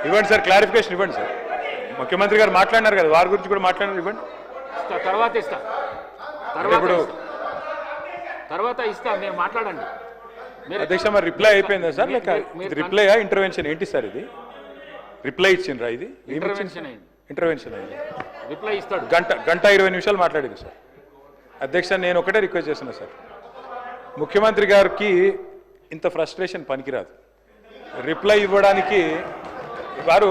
ఇవ్వండి sir, clarification ఇవ్వండి sir. ముఖ్యమంత్రి గారు మాట్లాడినారు కదా, వారి గురించి కూడా మాట్లాడినారు, ఇవ్వండి. తర్వాత ఇస్తా మీరు మాట్లాడండి. అధ్యక్ష మరి రిప్లై అయిపోయిందా సార్, లేక రిప్లైయా ఇంటర్వెన్షన్ ఏంటి సార్? ఇది రిప్లై ఇచ్చిండ్రా? ఇది ఇంటర్వెన్షన్ అయింది. రిప్లై ఇస్తాడు. గంట 20 నిమిషాలు మాట్లాడింది సార్. అధ్యక్ష నేను ఒకటే రిక్వెస్ట్ చేస్తున్నా సార్, ముఖ్యమంత్రి గారికి ఇంత ఫ్రస్ట్రేషన్ పనికిరాదు. రిప్లై ఇవ్వడానికి వారు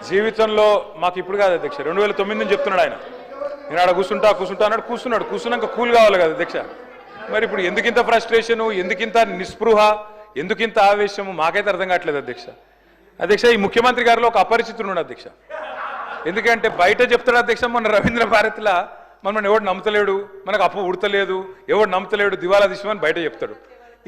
జీవితంలో మాకు ఇప్పుడు కాదు అధ్యక్ష, 2009 నుంచి చెప్తున్నాడు ఆయన. నేను ఆడ కూర్చుంటా అన్నాడు, కూర్చున్నాక కూల్ కావాలి కదా అధ్యక్ష. మరి ఇప్పుడు ఎందుకింత ఫ్రస్ట్రేషను, ఎందుకింత నిస్పృహ, ఎందుకింత ఆవేశము మాకైతే అర్థం కావట్లేదు అధ్యక్ష. ఈ ముఖ్యమంత్రి గారిలో ఒక అపరిచితుడు అధ్యక్ష. ఎందుకంటే బయట చెప్తాడు అధ్యక్ష, మొన్న రవీంద్ర భారతిలా మనల్ని ఎవడు నమ్ముతలేడు, మనకు అప్పు ఉడతలేదు, ఎవడు నమ్ముతలేడు, దివాలా తీసుకోమని బయట చెప్తాడు.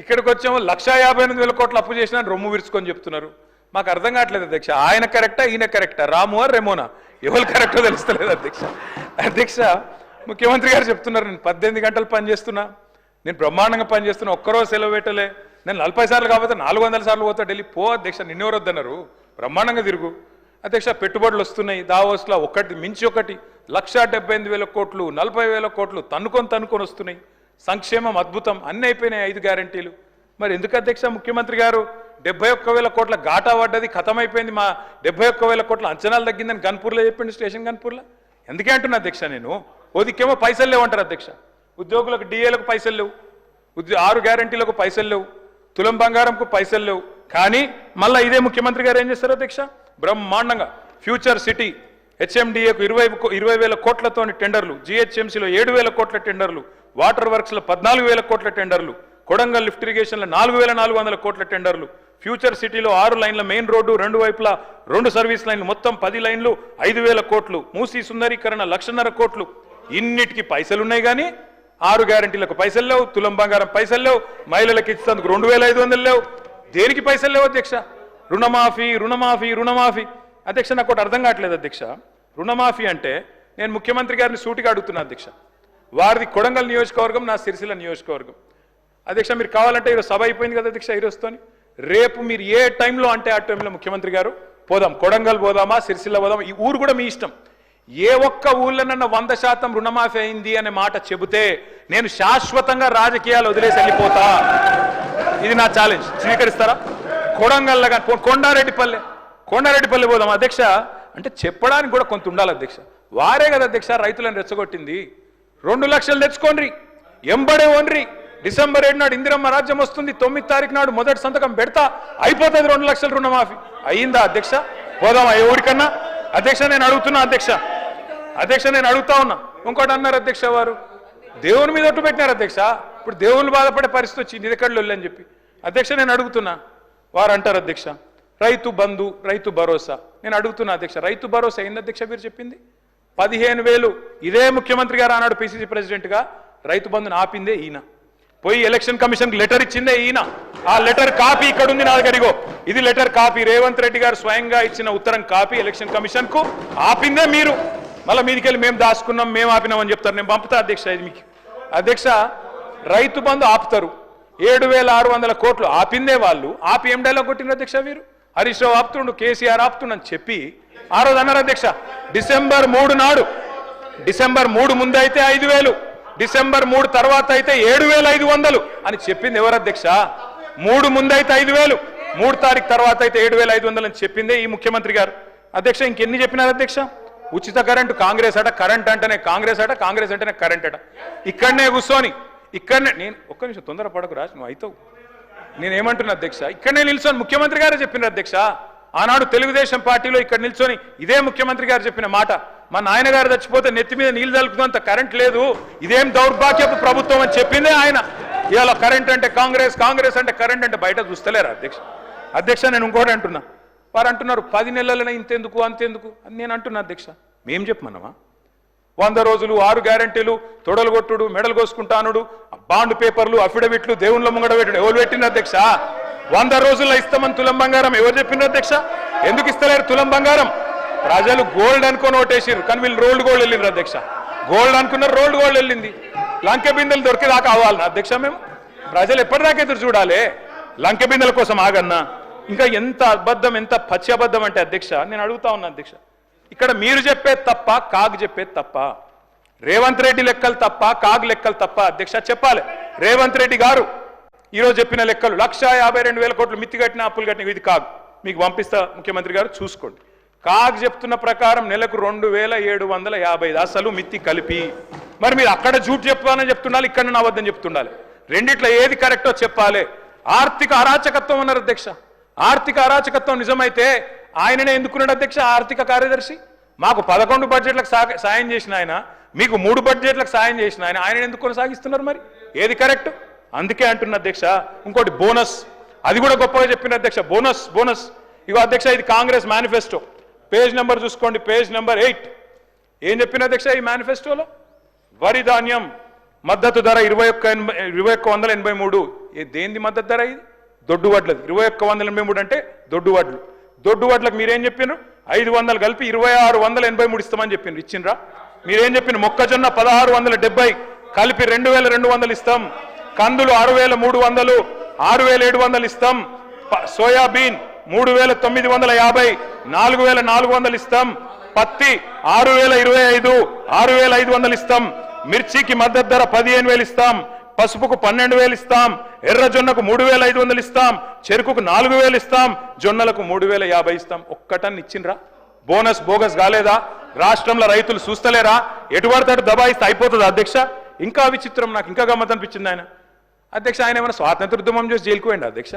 ఇక్కడికి వచ్చాము 1,58,000 కోట్లు అప్పు చేసినా రొమ్ము విరుచుకొని చెప్తున్నారు. మాకు అర్థం కావట్లేదు అధ్యక్ష, ఆయన కరెక్టా ఈయన కరెక్టా, రాము రెమోనా, ఎవరు కరెక్టో తెలుస్తలేదు అధ్యక్ష. ముఖ్యమంత్రి గారు చెప్తున్నారు నేను 18 గంటలు పనిచేస్తున్నా, నేను బ్రహ్మాండంగా పనిచేస్తున్నా, ఒక్కరోజు సెలవు పెట్టలే, నేను 40 సార్లు కాకపోతే 400 సార్లు పోతా ఢిల్లీ. పో అధ్యక్ష, నిన్నెవరు వద్దన్నారు, బ్రహ్మాండంగా తిరుగు అధ్యక్ష. పెట్టుబడులు వస్తున్నాయి దావోస్లో, ఒకటి మించి ఒకటి, 1,78,000 కోట్లు, 40,000 కోట్లు తన్నుకొని వస్తున్నాయి. సంక్షేమం అద్భుతం, అన్నీ అయిపోయినాయి 5 గ్యారంటీలు. మరి ఎందుకు అధ్యక్ష ముఖ్యమంత్రి గారు 71,000 కోట్ల ఘాటా పడ్డది, ఖతమైపోయింది, మా 71,000 కోట్ల అంచనాలు తగ్గిందని గన్పూర్లో చెప్పిండు, స్టేషన్ గన్పూర్లో. ఎందుకే అంటున్నా అధ్యక్ష నేను, ఓదికేమో పైసలు లేవంటారు అధ్యక్ష, ఉద్యోగులకు డిఏలకు పైసలు లేవు, 6 గ్యారంటీలకు పైసలు లేవు, తులం బంగారంకు పైసలు లేవు. కానీ మళ్ళీ ఇదే ముఖ్యమంత్రి గారు ఏం చేస్తారు అధ్యక్ష, బ్రహ్మాండంగా ఫ్యూచర్ సిటీ హెచ్ఎండిఏకు 20,000 కోట్లతోని టెండర్లు, జిహెచ్ఎంసీలో 7,000 కోట్ల టెండర్లు, వాటర్ వర్క్స్లో 14,000 కోట్ల టెండర్లు, కొడంగల్ లిఫ్ట్ ఇరిగేషన్లో 4,400 కోట్ల టెండర్లు, ఫ్యూచర్ సిటీలో 6 లైన్ల మెయిన్ రోడ్డు, 2 వైపులా 2 సర్వీస్ లైన్లు, మొత్తం 10 లైన్లు 5,000 కోట్లు, మూసీ సుందరీకరణ 1,50,000 కోట్లు. ఇన్నిటికీ పైసలు ఉన్నాయి కానీ 6 గ్యారంటీలకు పైసలు లేవు, తులం బంగారం పైసలు లేవు, మహిళలకు ఇచ్చేందుకు 2,500 లేవు. దేనికి పైసలు లేవు అధ్యక్ష? రుణమాఫీ అధ్యక్ష. నాకు ఒకటి అర్థం కావట్లేదు అధ్యక్ష. రుణమాఫీ అంటే నేను ముఖ్యమంత్రి గారిని సూటిగా అడుగుతున్నా అధ్యక్ష, వారిది కొడంగల్ నియోజకవర్గం, నా సిరిసిల్ల నియోజకవర్గం అధ్యక్ష. మీరు కావాలంటే ఈరోజు సభ అయిపోయింది కదా అధ్యక్ష, ఈరోజుతోని రేపు మీరు ఏ టైంలో అంటే ఆ టైంలో ముఖ్యమంత్రి గారు పోదాం, కొడంగల్ పోదామా, సిరిసిల్ల పోదామా, ఈ ఊరు కూడా మీ ఇష్టం. ఏ ఒక్క ఊళ్ళోనన్నా 100% రుణమాఫీ అయింది అనే మాట చెబితే నేను శాశ్వతంగా రాజకీయాలు వదిలేసి వెళ్ళిపోతా. ఇది నా ఛాలెంజ్, స్వీకరిస్తారా? కొడంగల్ కొండారెడ్డిపల్లి పోదాం అధ్యక్ష. అంటే చెప్పడానికి కూడా కొంత ఉండాలి అధ్యక్ష. వారే కదా అధ్యక్ష రైతులను రెచ్చగొట్టింది. 2 లక్షలు తెచ్చుకోండి, ఎంబడే ఓన్రి, డిసెంబర్ 7 నాడు ఇందిరమ్మ రాజ్యం వస్తుంది, 9 తారీఖు నాడు మొదటి సంతకం పెడతా, అయిపోతుంది 2 లక్షల రుణమాఫీ. అయ్యిందా అధ్యక్ష? పోదామా ఎవరికన్నా అధ్యక్ష? నేను అడుగుతున్నా అధ్యక్ష నేను అడుగుతా ఉన్నా. ఇంకోటి అన్నారు అధ్యక్ష, వారు దేవుని మీద ఒట్టు పెట్టినారు అధ్యక్ష. ఇప్పుడు దేవుళ్ళు బాధపడే పరిస్థితి వచ్చింది నిదకళ్ళు అని చెప్పి అధ్యక్ష నేను అడుగుతున్నా. వారు అంటారు అధ్యక్ష రైతు బంధు, రైతు భరోసా. నేను అడుగుతున్నా అధ్యక్ష, రైతు భరోసా ఏంది అధ్యక్ష? మీరు చెప్పింది 15,000. ఇదే ముఖ్యమంత్రి గారు ఆనాడు పిసిసి ప్రెసిడెంట్గా రైతు బంధుని ఆపిందే ఈయన. పోయి ఎలక్షన్ కమిషన్కి లెటర్ ఇచ్చిందే ఈయన. ఆ లెటర్ కాపీ ఇక్కడ ఉంది నా దగ్గర. ఇది లెటర్ కాపీ, రేవంత్ రెడ్డి గారు స్వయంగా ఇచ్చిన ఉత్తరం కాపీ ఎలక్షన్ కమిషన్ కు. ఆపిందే మీరు. మళ్ళీ మీదికెళ్ళి మేము దాచుకున్నాం, మేము ఆపినామని చెప్తారు. నేను పంపుతా అధ్యక్ష ఇది మీకు. అధ్యక్ష రైతు బంధు ఆపుతారు, 7,600 కోట్లు ఆపిందే వాళ్ళు. ఆపి ఏం డైలాగ్ కొట్టింది అధ్యక్ష? వీరు హరీష్ రావు ఆపుతుండు, కేసీఆర్ ఆపుతుండని చెప్పి ఆ రోజు అన్నారు అధ్యక్ష. డిసెంబర్ 3 నాడు, డిసెంబర్ 3 ముందు అయితే 5,000, డిసెంబర్ 3 తర్వాత అయితే 7,500 అని చెప్పింది ఎవరు అధ్యక్ష? 3 ముందు అయితే 5,000, 3 తారీఖు తర్వాత అయితే 7,500 అని చెప్పిందే ఈ ముఖ్యమంత్రి గారు. అధ్యక్ష ఇంకెన్ని చెప్పినారు అధ్యక్ష? ఉచిత కరెంటు కాంగ్రెస్ అట, కరెంట్ అంటేనే కాంగ్రెస్ అట, కాంగ్రెస్ అంటేనే కరెంట్ అట. ఇక్కడనే కూర్చొని నేను ఒక్క నిమిషం తొందరపడకు రాజు, నువ్వు అవుతావు. నేనేమంటున్నా అధ్యక్ష, ఇక్కడనే నిల్చొని ముఖ్యమంత్రి గారే చెప్పినారు అధ్యక్ష. ఆనాడు తెలుగుదేశం పార్టీలో ఇక్కడ నిల్చొని ఇదే ముఖ్యమంత్రి గారు చెప్పిన మాట, మా నాయన గారు చచ్చిపోతే నెత్తి మీద నీళ్లు తలుపుతున్నంత కరెంట్ లేదు, ఇదేం దౌర్భాగ్యపు ప్రభుత్వం అని చెప్పిందే ఆయన. ఇవాళ కరెంట్ అంటే కాంగ్రెస్, కాంగ్రెస్ అంటే కరెంట్ అంటే బయట చూస్తలేరా అధ్యక్ష? నేను ఇంకోటి అంటున్నా. వారు అంటున్నారు 10 నెలలనే ఇంతెందుకు అంతెందుకు అని నేను అంటున్నా అధ్యక్ష. మేం చెప్పమన్నామా? 100 రోజులు, 6 గ్యారంటీలు, తొడలు కొట్టుడు, మెడలు కోసుకుంటానుడు, బాండ్ పేపర్లు, అఫిడవిట్లు, దేవుళ్ళ ముంగడ పెట్టుడు ఎవరు పెట్టిన అధ్యక్ష? 100 రోజుల్లో ఇస్తామని తులం బంగారం ఎవరు చెప్పిండ్రు అధ్యక్ష? ఎందుకు ఇస్తలేరు తులం బంగారం? ప్రజలు గోల్డ్ అనుకొని ఓటేసారు, కానీ వీళ్ళు రోల్డ్ గోల్డ్ వెళ్ళిండ్రు అధ్యక్ష. గోల్డ్ అనుకున్నారు, రోల్డ్ గోల్డ్ వెళ్ళింది. లంకె బిందెలు దొరికేదాకా అవ్వాలన్నా అధ్యక్ష? మేము ప్రజలు ఎప్పటిదాకా ఎదురు చూడాలి? లంకె బిందెల కోసం ఆగన్నా? ఇంకా ఎంత అబద్ధం, ఎంత పచ్చి అబద్ధం అంటే అధ్యక్ష, నేను అడుగుతా ఉన్నా అధ్యక్ష, ఇక్కడ మీరు చెప్పేది తప్ప, కాగ్ చెప్పేది తప్ప? రేవంత్ రెడ్డి లెక్కలు తప్ప, కాగ్ లెక్కలు తప్ప? అధ్యక్ష చెప్పాలి. రేవంత్ రెడ్డి గారు ఈరోజు చెప్పిన లెక్కలు 1,52,000 కోట్లు మిత్తి కట్టిన, అప్పులు కట్టిన, ఇది కాగ్. మీకు పంపిస్తా ముఖ్యమంత్రి గారు, చూసుకోండి. కాగ్ చెప్తున్న ప్రకారం నెలకు 2,750 అసలు మిత్తి కలిపి. మరి మీరు అక్కడ జూట్ చెప్పాలని చెప్తుండాలి, ఇక్కడ అబద్ధం చెప్తుండాలి. రెండిట్లో ఏది కరెక్టో చెప్పాలి. ఆర్థిక అరాచకత్వం అన్నారు అధ్యక్ష. ఆర్థిక అరాచకత్వం నిజమైతే ఆయననే ఎందుకున్నాడు అధ్యక్ష ఆర్థిక కార్యదర్శి? మాకు 11 బడ్జెట్లకు సాయం చేసిన ఆయన, మీకు 3 బడ్జెట్లకు సాయం చేసిన ఆయన ఎందుకు కొనసాగిస్తున్నారు? మరి ఏది కరెక్ట్? అందుకే అంటున్న అధ్యక్ష. ఇంకోటి బోనస్, అది కూడా గొప్పగా చెప్పిన అధ్యక్ష. బోనస్ బోనస్ ఇగో అధ్యక్ష, ఇది కాంగ్రెస్ మేనిఫెస్టో. పేజ్ నెంబర్ చూసుకోండి, పేజ్ నెంబర్ 8. ఏం చెప్పిన అధ్యక్ష ఈ మేనిఫెస్టోలో? వరి ధాన్యం మద్దతు ధర 2183. దేనిది మద్దతు ధర? ఇది దొడ్డు వడ్లది. 2183 అంటే దొడ్డు వడ్లు. దొడ్డు వడ్లకు మీరేం చెప్పినారు? 500 కలిపి 2683 ఇస్తామని చెప్పిండ్రు. ఇచ్చిండ్రా? మీరేం చెప్పిన? మొక్కజొన్న 1670 కలిపి 2200 ఇస్తాం. కందులు 6300, 6700 ఇస్తాం. సోయాబీన్ 3950, 4400 ఇస్తాం. పత్తి 6025, 6500 ఇస్తాం. మిర్చికి మద్దతు ధర 15000 ఇస్తాం. పసుపుకు 12000 ఇస్తాం. ఎర్ర జొన్నకు 3500 ఇస్తాం. చెరుకుకు 4000 ఇస్తాం. జొన్నలకు 3050 ఇస్తాం. ఒక్కటన్ని ఇచ్చిండ్రా? బోనస్ బోగస్ కాలేదా? రాష్ట్రంలో రైతులు చూస్తలేరా? ఎటువడతాడు దబాయిస్తే అయిపోతుంది అధ్యక్ష. ఇంకా విచిత్రం, నాకు ఇంకా గమ్మత్ అనిపించింది ఆయన అధ్యక్ష. ఆయన ఏమైనా స్వాతంత్ర ఉద్యమం చేసి జైలుకు పోయింది అధ్యక్ష?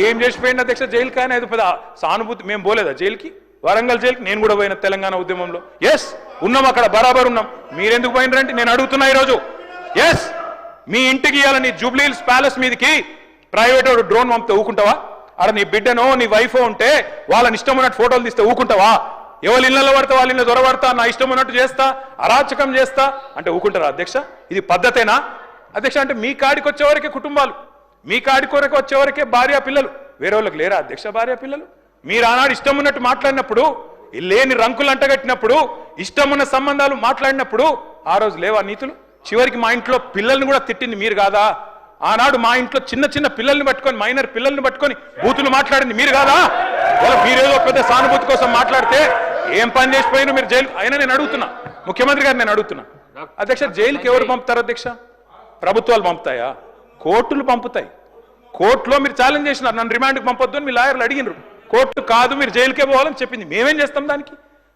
ఏం చేసిపోయింది అధ్యక్ష జైలుకి? ఆయన ఏదో పెద్ద సానుభూతి. మేము పోలేదా జైలుకి? వరంగల్ జైలుకి నేను కూడా పోయిన తెలంగాణ ఉద్యమంలో. ఎస్ ఉన్నాం, అక్కడ బరాబర్ ఉన్నాం. మీరెందుకు పోయినరంటే నేను అడుగుతున్నా ఈరోజు. ఎస్ మీ ఇంటికి ఇవ్వాలని జూబ్లీ హిల్స్ ప్యాలెస్ మీదకి ప్రైవేట్ డ్రోన్ పంపితే ఊకుంటావా? అక్కడ నీ బిడ్డనో నీ వైఫో ఉంటే వాళ్ళని ఇష్టం ఉన్నట్టు ఫోటోలు తీస్తే ఊకుంటావా? ఎవరి ఇళ్లలో పడితే వాళ్ళ ఇళ్ళ దొరబడతా, నా ఇష్టం ఉన్నట్టు చేస్తా, అరాచకం చేస్తా అంటే ఊకుంటారా అధ్యక్ష? ఇది పద్ధతేనా అధ్యక్ష? అంటే మీ కాడికి వచ్చేవరకే కుటుంబాలు, మీ కాడి కొరకు వచ్చేవరకే భార్య పిల్లలు, వేరే వాళ్ళకి లేరా అధ్యక్ష భార్య పిల్లలు? మీరు ఆనాడు ఇష్టం ఉన్నట్టు మాట్లాడినప్పుడు, లేని రంకులు అంటగట్టినప్పుడు, ఇష్టం ఉన్న సంబంధాలు మాట్లాడినప్పుడు ఆ రోజు లేవా నీతులు? చివరికి మా ఇంట్లో పిల్లల్ని కూడా తిట్టింది మీరు కాదా? ఆనాడు మా ఇంట్లో చిన్న చిన్న పిల్లల్ని పట్టుకొని, మైనర్ పిల్లల్ని పట్టుకొని బూతులు మాట్లాడింది మీరు కాదా? మీరేదో పెద్ద సానుభూతి కోసం మాట్లాడితే ఏం పని చేసిపోయినా మీరు జైలు. అయినా నేను అడుగుతున్నా ముఖ్యమంత్రి గారు, నేను అడుగుతున్నా అధ్యక్ష, జైలుకి ఎవరు పంపుతారు అధ్యక్ష? ప్రభుత్వాలు పంపుతాయా? కోర్టులు పంపుతాయి. కోర్టులో మీరు ఛాలెంజ్ చేసినారు, నన్ను రిమాండ్కి పంపొద్దు అని మీ లాయర్లు అడిగినారు. కోర్టు కాదు మీరు జైలుకే పోవాలని చెప్పింది. మేమేం చేస్తాం దానికి?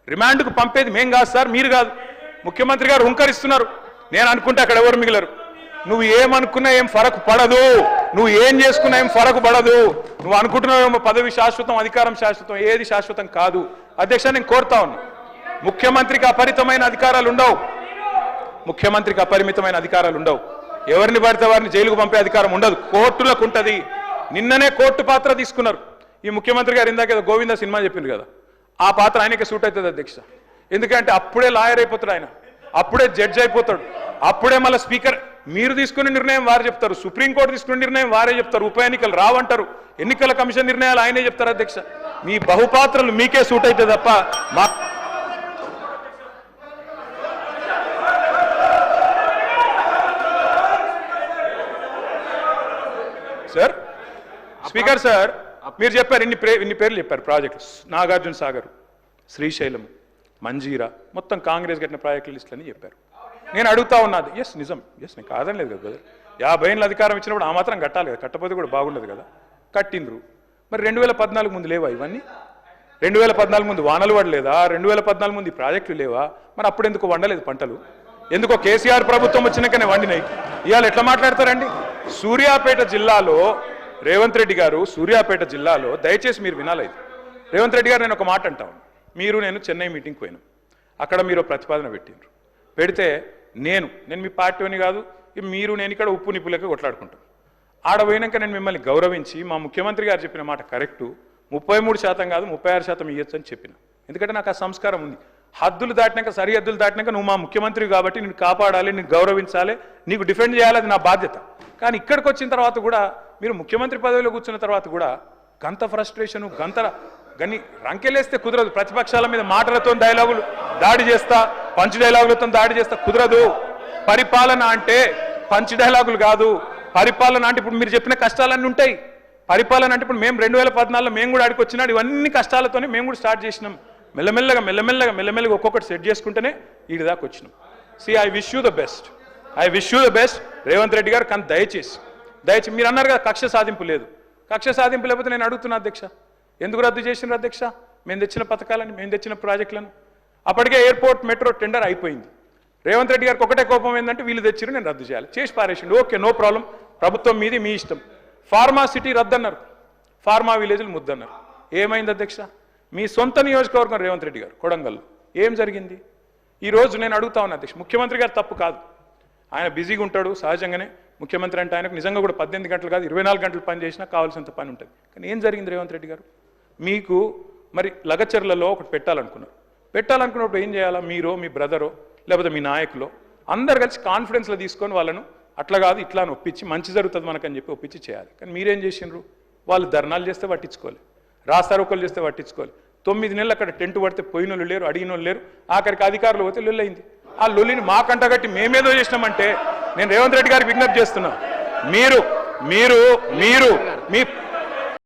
రిమాండ్కు పంపేది మేం కాదు సార్, మీరు కాదు. ముఖ్యమంత్రి గారు హుంకరిస్తున్నారు. నేను అనుకుంటే అక్కడ ఎవరు మిగిలరు. నువ్వు ఏమనుకున్నా ఏం ఫరకు పడదు, నువ్వు ఏం చేసుకున్నా ఏం ఫరకు పడదు. నువ్వు అనుకుంటున్నావేమో పదవి శాశ్వతం, అధికారం శాశ్వతం. ఏది శాశ్వతం కాదు అధ్యక్ష. నేను కోరుతా ఉన్నా, ముఖ్యమంత్రికి అపరిమితమైన అధికారాలు ఉండవు. ముఖ్యమంత్రికి అపరిమితమైన అధికారాలు ఉండవు. ఎవరిని పడితే వారిని జైలుకు పంపే అధికారం ఉండదు, కోర్టులకు ఉంటుంది. నిన్ననే కోర్టు పాత్ర తీసుకున్నారు ఈ ముఖ్యమంత్రి గారు. ఇందాక ఏదో గోవింద సినిమా చెప్పింది కదా, ఆ పాత్ర ఆయనకే సూట్ అవుతుంది అధ్యక్ష. ఎందుకంటే అప్పుడే లాయర్ అయిపోతాడు ఆయన, అప్పుడే జడ్జ్ అయిపోతాడు, అప్పుడే మళ్ళీ స్పీకర్. మీరు తీసుకునే నిర్ణయం వారు చెప్తారు, సుప్రీంకోర్టు తీసుకునే నిర్ణయం వారే చెప్తారు, ఉప ఎన్నికలు రావంటారు, ఎన్నికల కమిషన్ నిర్ణయాలు ఆయనే చెప్తారు అధ్యక్ష. మీ బహుపాత్రలు మీకే సూట్ అయితే తప్ప మా సార్ స్పీకర్ సార్ మీరు చెప్పారు, ఇన్ని పేర్లు చెప్పారు ప్రాజెక్టులు. నాగార్జున సాగర్, శ్రీశైలం, మంజీరా, మొత్తం కాంగ్రెస్ కట్టిన ప్రాజెక్టుల లిస్టులని చెప్పారు. నేను అడుగుతా ఉన్నది, ఎస్ నిజం, ఎస్ నేను కాదని లేదు కదా బ్రదర్. 50 ఏళ్ళ అధికారం ఇచ్చినప్పుడు ఆ మాత్రం కట్టాలి కదా, కట్టకపోతే కూడా బాగుండదు కదా. కట్టిండ్రు. మరి 2014 ముందు లేవా ఇవన్నీ? 2014 ముందు వానలు పడలేదా? 2014 ముందు ఈ ప్రాజెక్టులు లేవా? మరి అప్పుడు ఎందుకు వండలేదు పంటలు? ఎందుకో కేసీఆర్ ప్రభుత్వం వచ్చినాకనే వండినాయి. ఇవాళ ఎట్లా మాట్లాడతారండి? సూర్యాపేట జిల్లాలో రేవంత్ రెడ్డి గారు, సూర్యాపేట జిల్లాలో దయచేసి మీరు వినాలి. రేవంత్ రెడ్డి గారు నేను ఒక మాట అంటాను. నేను చెన్నై మీటింగ్కి పోయినాం, అక్కడ మీరు ప్రతిపాదన పెట్టిండ్రు. పెడితే నేను మీ పార్టీని కాదు, నేను ఇక్కడ ఉప్పు నిప్పులకి కొట్లాడుకుంటాను. ఆడ పోయినాక నేను మిమ్మల్ని గౌరవించి మా ముఖ్యమంత్రి గారు చెప్పిన మాట కరెక్టు, 33% కాదు 36% ఇవ్వచ్చు అని చెప్పిన. ఎందుకంటే నాకు ఆ సంస్కారం ఉంది. హద్దులు దాటినాక, సరిహద్దులు దాటినాక నువ్వు మా ముఖ్యమంత్రి కాబట్టి నేను కాపాడాలి, నేను గౌరవించాలి, నీకు డిఫెండ్ చేయాలి, అది నా బాధ్యత. కానీ ఇక్కడికి వచ్చిన తర్వాత కూడా మీరు ముఖ్యమంత్రి పదవిలో కూర్చున్న తర్వాత కూడా గంత ఫ్రస్ట్రేషను, గని రంకెలేస్తే కుదరదు. ప్రతిపక్షాల మీద మాటలతో డైలాగులు దాడి చేస్తా, పంచ్ డైలాగులతో దాడి చేస్తా కుదరదు. పరిపాలన అంటే పంచ్ డైలాగులు కాదు. పరిపాలన అంటే ఇప్పుడు మీరు చెప్పిన కష్టాలన్నీ ఉంటాయి. పరిపాలన అంటే ఇప్పుడు మేము 2014లో మేము కూడా ఆడికి వచ్చినాడు ఇవన్నీ కష్టాలతోనే మేము కూడా స్టార్ట్ చేసినాం మెల్లమెల్లగా ఒక్కొక్కటి సెట్ చేసుకుంటేనే వీడి దాకా వచ్చినాం. I wish you the best Revanth Reddy గారు. కానీ దయచేసి మీరు అన్నారు కదా కక్ష సాధింపు లేదు. కక్ష సాధింపు లేకపోతే నేను అడుగుతున్నా అధ్యక్ష, ఎందుకు రద్దు చేసినారు అధ్యక్ష? మేము తెచ్చిన పథకాలని, మేము తెచ్చిన ప్రాజెక్టులను. అప్పటికే ఎయిర్పోర్ట్ మెట్రో టెండర్ అయిపోయింది. రేవంత్ రెడ్డి గారికి ఒకటే కోపం ఏంటంటే వీళ్ళు తెచ్చిరు నేను రద్దు చేయాలి, చేసి పారేసిండు. ఓకే, నో ప్రాబ్లం, ప్రభుత్వం మీది, మీ ఇష్టం. ఫార్మా సిటీ రద్దన్నారు, ఫార్మా విలేజ్లు ముద్దన్నారు. ఏమైంది అధ్యక్ష? మీ సొంత నియోజకవర్గం రేవంత్ రెడ్డి గారు కొడంగల్లో ఏం జరిగింది? ఈరోజు నేను అడుగుతా ఉన్నా అధ్యక్ష, ముఖ్యమంత్రి గారు తప్పు కాదు, ఆయన బిజీగా ఉంటాడు సహజంగానే. ముఖ్యమంత్రి అంటే ఆయనకు నిజంగా కూడా 18 గంటలు కాదు 24 గంటలు పని చేసినా కావాల్సినంత పని ఉంటుంది. కానీ ఏం జరిగింది రేవంత్ రెడ్డి గారు? మీకు మరి లగచర్లలో ఒకటి పెట్టాలనుకున్నప్పుడు ఏం చేయాలా? మీరో మీ బ్రదరో లేకపోతే మీ నాయకులో అందరు కలిసి కాన్ఫిడెన్స్లో తీసుకొని వాళ్ళను అట్లా కాదు ఇట్లా అని ఒప్పించి మంచి జరుగుతుంది మనకని చెప్పి ఒప్పించి చేయాలి. కానీ మీరేం చేసిండ్రు? వాళ్ళు ధర్నాలు చేస్తే పట్టించుకోవాలి, రాస్తారోకలు చేస్తే పట్టించుకోవాలి. 9 నెలలు అక్కడ టెంట్ పడితే పోయినోళ్ళు లేరు, అడిగినోళ్ళు లేరు. ఆఖరికి అధికారులు పోతే లొల్లయింది. ఆ లొల్లిని మాకంట కట్టి మేమేదో చేసినామంటే నేను రేవంత్ రెడ్డి గారికి విజ్ఞప్తి చేస్తున్నా, మీరు మీ